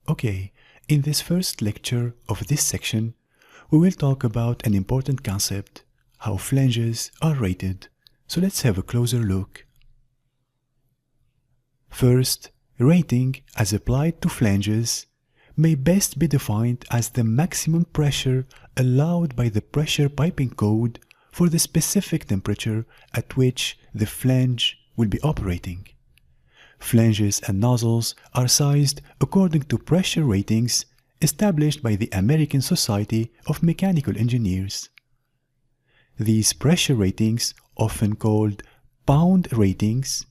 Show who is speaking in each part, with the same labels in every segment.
Speaker 1: Okay, in this first lecture of this section, we will talk about an important concept, how flanges are rated. So let's have a closer look. First, rating as applied to flanges may best be defined as the maximum pressure allowed by the pressure piping code for the specific temperature at which the flange will be operating. Flanges and nozzles are sized according to pressure ratings established by the American Society of Mechanical Engineers. These pressure ratings, often called pound ratings,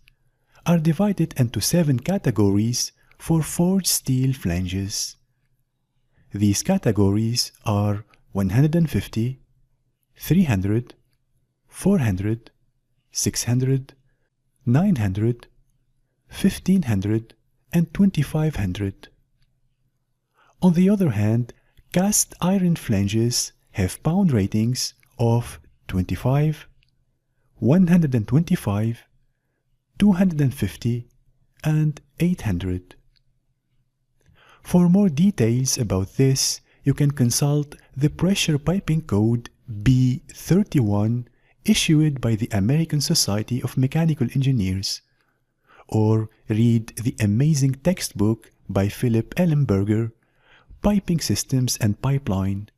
Speaker 1: are divided into 7 categories for forged steel flanges. These categories are 150, 300, 400, 600, 900, 1500 and 2500. On the other hand, cast iron flanges have pound ratings of 25, 125, 250 and 800. For more details about this, you can consult the pressure piping code B31 issued by the American Society of Mechanical Engineers, or read the amazing textbook by Philip Ellenberger, Piping Systems and Pipeline.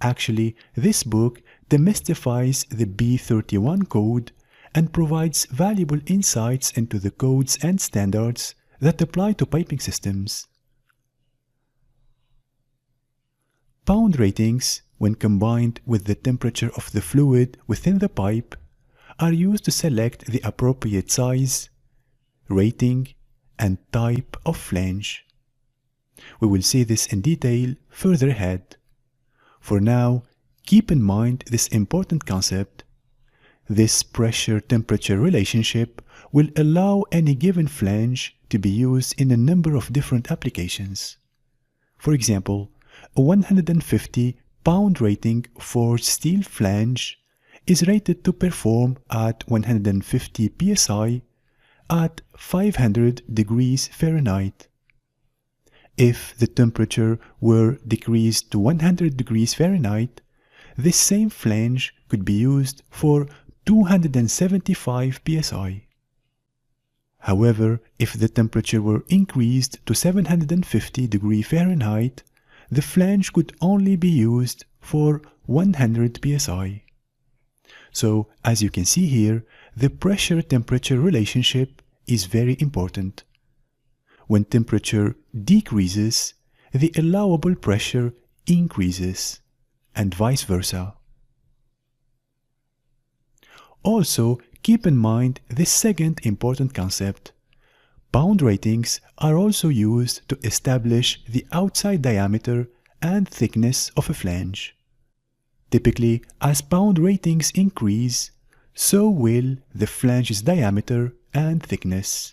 Speaker 1: Actually, this book demystifies the B31 code and provides valuable insights into the codes and standards that apply to piping systems. Pound ratings, when combined with the temperature of the fluid within the pipe, are used to select the appropriate size, rating and type of flange. We will see this in detail further ahead. For now, keep in mind this important concept. This pressure-temperature relationship will allow any given flange to be used in a number of different applications. For example, a 150 pound rating forged steel flange is rated to perform at 150 psi at 500 degrees Fahrenheit. If the temperature were decreased to 100 degrees Fahrenheit, this same flange could be used for 275 psi. However, if the temperature were increased to 750 degrees Fahrenheit, the flange could only be used for 100 psi. So, as you can see here, the pressure-temperature relationship is very important. When temperature decreases, the allowable pressure increases, and vice versa. Also, keep in mind this second important concept. Pound ratings are also used to establish the outside diameter and thickness of a flange. Typically, as pound ratings increase, so will the flange's diameter and thickness.